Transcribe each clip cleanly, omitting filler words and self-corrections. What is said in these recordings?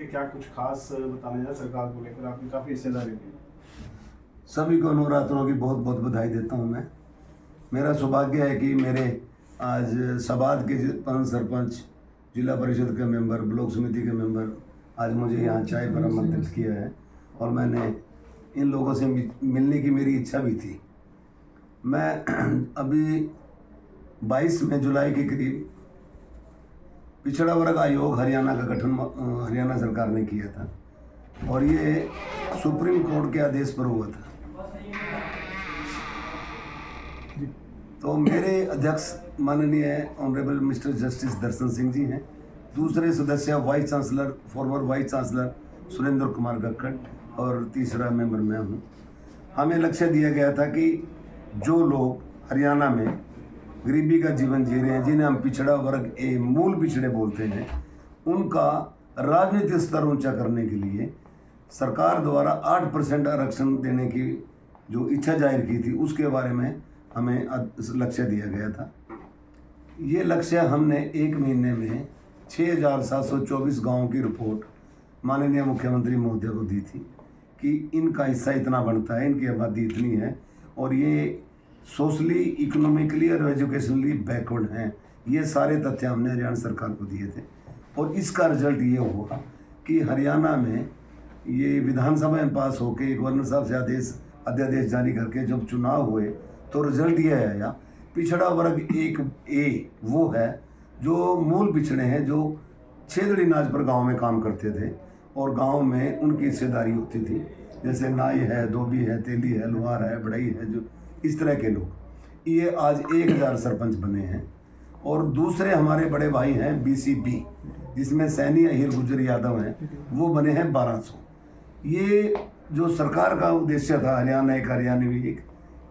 कि क्या कुछ खास बताना है सरकार को लेकर, आपकी काफ़ी हिस्सेदारी थी। सभी को नवरात्रों की बहुत बहुत बधाई देता हूँ मैं। मेरा सौभाग्य है कि मेरे आज सबाद के पंच सरपंच, जिला परिषद के मेंबर, ब्लॉक समिति के मेंबर आज मुझे यहाँ चाय पर आमंत्रित किया है और मैंने इन लोगों से मिलने की मेरी इच्छा भी थी। मैं अभी 22 जुलाई के करीब पिछड़ा वर्ग आयोग हरियाणा का गठन हरियाणा सरकार ने किया था और ये सुप्रीम कोर्ट के आदेश पर हुआ था। तो मेरे अध्यक्ष माननीय honourable mister justice Darshan Singh ji हैं, दूसरे सदस्य vice chancellor former vice chancellor Surendra Kumar Gakkar और तीसरा मेंबर मैं हूँ। हमें लक्ष्य दिया गया था कि जो लोग हरियाणा में गरीबी का जीवन जी रहे हैं, जिन्हें हम पिछड़ा वर्ग ए मूल पिछड़े बोलते हैं, उनका राजनीतिक स्तर ऊंचा करने के लिए सरकार द्वारा 8% आरक्षण देने की जो इच्छा जाहिर की थी, उसके बारे में हमें लक्ष्य दिया गया था। ये लक्ष्य हमने 1 महीने में 6724 गाँव की रिपोर्ट माननीय मुख्यमंत्री महोदय को दी थी कि इनका हिस्सा इतना बनता है, इनकी आबादी इतनी है और ये सोशली, इकोनॉमिकली और एजुकेशनली बैकवर्ड हैं। ये सारे तथ्य हमने हरियाणा सरकार को दिए थे और इसका रिजल्ट ये हुआ कि हरियाणा में ये विधानसभा में पास होकर गवर्नर साहब से अध्यादेश जारी करके जब चुनाव हुए तो रिजल्ट ये आया, पिछड़ा वर्ग 1A वो है जो मूल पिछड़े हैं, जो छेदड़ी नाज पर गांव में काम करते थे और गांव में उनकी हिस्सेदारी होती थी, जैसे नाई है, धोबी है, तेली है, लोहार है, बढ़ई है, जो इस तरह के लोग। ये आज 1000 सरपंच बने हैं और दूसरे हमारे बड़े भाई हैं BCP, जिसमें सैनी, अहिर, गुजर, यादव हैं, वो बने हैं 1200। ये जो सरकार का उद्देश्य था हरियाणा एक हरियाणवी एक,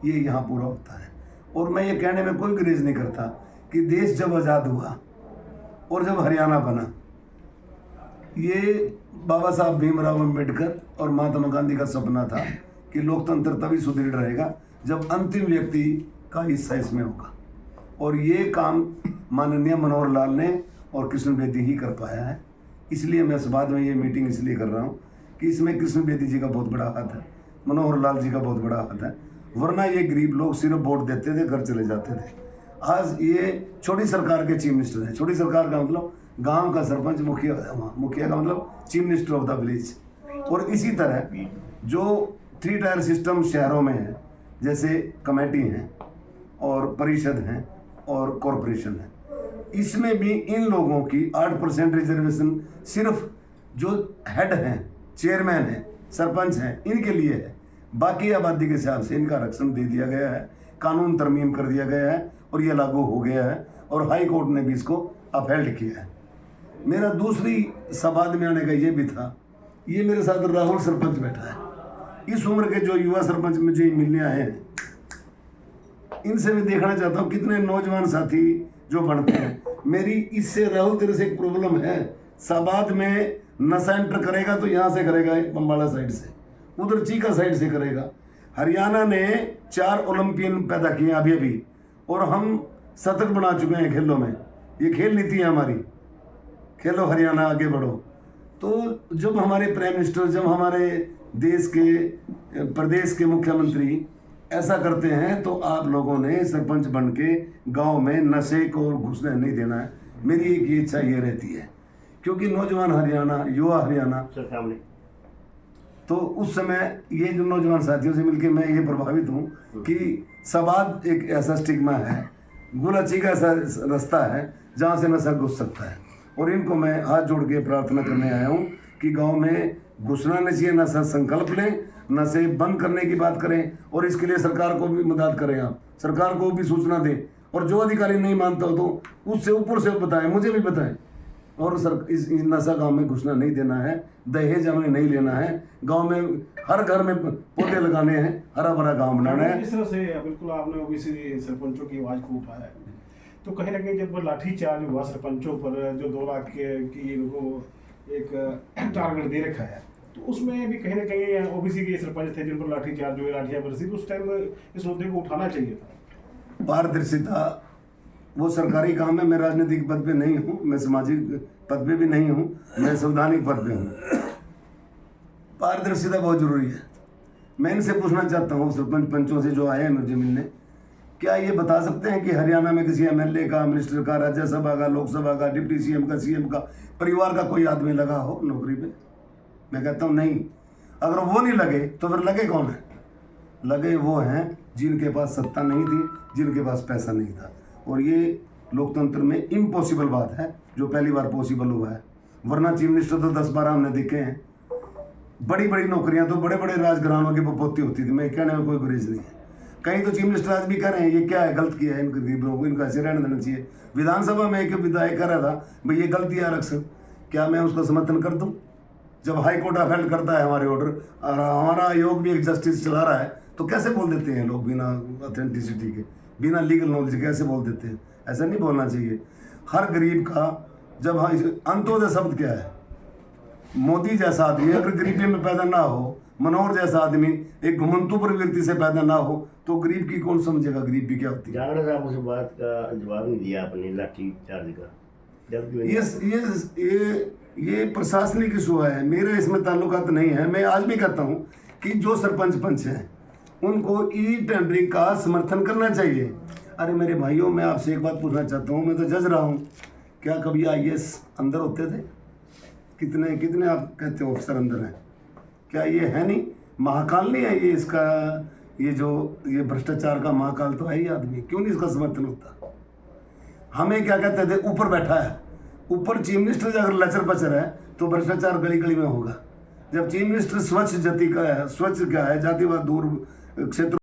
ये यहाँ पूरा होता है। और मैं ये कहने में कोई गुरेज नहीं करता कि देश जब आज़ाद हुआ और जब हरियाणा बना, ये बाबा साहब भीमराव अम्बेडकर और महात्मा गांधी का सपना था कि लोकतंत्र तभी सुदृढ़ रहेगा जब अंतिम व्यक्ति का हिस्सा इसमें होगा, और ये काम माननीय मनोहर लाल ने और कृष्ण बेदी ही कर पाया है। इसलिए मैं इस बाद में ये मीटिंग इसलिए कर रहा हूँ कि इसमें कृष्ण बेदी जी का बहुत बड़ा हाथ है, मनोहर लाल जी का बहुत बड़ा हाथ है, वरना ये गरीब लोग सिर्फ वोट देते थे, घर चले जाते थे। आज ये छोटी सरकार के चीफ मिनिस्टर हैं। छोटी सरकार का मतलब गांव का सरपंच, मुखिया का मतलब chief minister of the village. और इसी तरह जो 3 टायर सिस्टम शहरों में है, जैसे कमेटी हैं और परिषद हैं और कॉरपोरेशन है, इसमें भी इन लोगों की 8% रिजर्वेशन सिर्फ जो हेड हैं, चेयरमैन हैं, सरपंच हैं, इनके लिए है। बाकी आबादी के हिसाब से इनका आरक्षण दे दिया गया है, कानून तरमीम कर दिया गया है और ये लागू हो गया है और हाई कोर्ट ने भी इसको अपहेल्ड किया है। मेरा दूसरी सवाद में आने का ये भी था, ये मेरे साथ राहुल सरपंच बैठा है। इस उम्र के जो युवा सरपंच मुझे मिलने आए हैं, इनसे मैं देखना चाहता हूँ कितने नौजवान साथी जो बनते हैं। मेरी इससे राहुल तेरे से एक प्रॉब्लम है, सबाद में नशा एंटर करेगा तो यहाँ से करेगा, बम्बाला साइड से, उधर चीका साइड से करेगा। हरियाणा ने 4 ओलंपियन पैदा किए अभी और हम शतक बना चुके हैं खेलों में। ये खेल नीति है हमारी, खेलो हरियाणा आगे बढ़ो। तो जब हमारे प्राइम मिनिस्टर, जब हमारे देश के प्रदेश के मुख्यमंत्री ऐसा करते हैं तो आप लोगों ने सरपंच बन के गाँव में नशे को घुसने नहीं देना है। मेरी एक ये इच्छा ये रहती है, क्योंकि नौजवान हरियाणा, युवा हरियाणा, तो उस समय ये जो नौजवान साथियों से मिलकर मैं ये प्रभावित हूँ कि सबाद एक ऐसा स्टिग्मा है, गुलाची का ऐसा रास्ता है जहाँ से नशा घुस सकता है। और इनको मैं हाथ जोड़ के प्रार्थना करने आया हूँ कि गांव में घुसना नहीं चाहिए, नशा संकल्प लें, नशे बंद करने की बात करें और इसके लिए सरकार को भी मदद करें। आप सरकार को भी सूचना दें और जो अधिकारी नहीं मानता हो तो उससे ऊपर से बताएं, मुझे भी बताएं। और सर इस नशा गांव में घुसना नहीं देना है, दहेज हमें नहीं लेना है, गांव में हर घर में पौधे लगाने हैं, हरा भरा गांव बनाना है। इस तरह से बिल्कुल आपने ओबीसी सरपंचों की आवाज़ को उठाया है, तो कहीं ना कहीं जब लाठीचार्ज हुआ सरपंचों पर, जो 2 लाख की इनको एक टारगेट दे रखा है, तो उसमें भी कहीं ना कहीं ओबीसी के सरपंच थे जिन पर लाठीचार्ज हुए, लाठियां बरसी, तो उस टाइम इस मुद्दे को उठाना चाहिए था। पारदर्शिता वो सरकारी काम है। मैं राजनीतिक पद पे नहीं हूँ, मैं सामाजिक पद पे भी नहीं हूँ, मैं संवैधानिक पद पे हूँ। पारदर्शिता बहुत जरूरी है। मैं इनसे पूछना चाहता हूँ सरपंच पंचों से जो आए हैं मुझे मिलने, क्या ये बता सकते हैं कि हरियाणा में किसी एमएलए का, मिनिस्टर का, राज्यसभा का, लोकसभा का, डिप्टी सीएम का, सीएम का परिवार का कोई आदमी लगा हो नौकरी पे? मैं कहता हूँ नहीं। अगर वो नहीं लगे तो फिर लगे कौन है? लगे वो हैं जिनके पास सत्ता नहीं थी, जिनके पास पैसा नहीं था। और ये लोकतंत्र में इम्पॉसिबल बात है जो पहली बार पॉसिबल हुआ है। वरना चीफ मिनिस्टर तो 10-12 हमने देखे हैं। बड़ी बड़ी नौकरियां तो बड़े बड़े राजघरानों की बपोती होती थी। मैं कहने में कोई गुरेज नहीं है। कहीं तो चीफ मिनिस्टर आज भी कह रहे हैं ये क्या है, गलत किया है, इनको गरीबों को, इनको ऐसे रहने देना चाहिए। विधानसभा में एक विधायक कह रहा था भाई ये गलती है आरक्षण, क्या मैं उसका समर्थन कर दूं? जब हाई कोर्ट अफेंड करता है हमारे ऑर्डर और हमारा आयोग भी एक जस्टिस चला रहा है, तो कैसे बोल देते हैं लोग बिना ऑथेंटिसिटी के, बिना लीगल नॉलेज के कैसे बोल देते हैं? ऐसा नहीं बोलना चाहिए। हर गरीब का जब अंत्योदय शब्द क्या है? मोदी जैसा आदमी अगर गरीबी में पैदा ना हो, मनोहर जैसा आदमी एक घुमंतु प्रवृत्ति से पैदा ना हो, तो गरीब की कौन समझेगा गरीबी क्या होती है? जांगड़ा साहब उस बात का जवाब नहीं दिया आपने लाठी चार्ज का। ये प्रशासनिक इशू है, मेरे इसमें ताल्लुकात नहीं है। मैं आज भी कहता हूँ कि जो सरपंच पंच हैं उनको ई टेंडरिंग का समर्थन करना चाहिए। अरे मेरे भाइयों, मैं आपसे एक बात पूछना चाहता हूँ, मैं तो जज रहा हूँ, क्या कभी IAS अंदर होते थे? कितने कितने आप कहते हो अफसर अंदर हैं? क्या ये है नहीं? महाकाल नहीं है ये? इसका ये भ्रष्टाचार का महाकाल तो है ही आदमी। क्यों नहीं इसका समर्थन होता? हमें क्या कहते थे, ऊपर बैठा है, ऊपर चीफ मिनिस्टर अगर लचर पचर है तो भ्रष्टाचार गली गली में होगा। जब चीफ मिनिस्टर स्वच्छ जाति का है, स्वच्छ क्या है, जातिवाद दूर क्षेत्र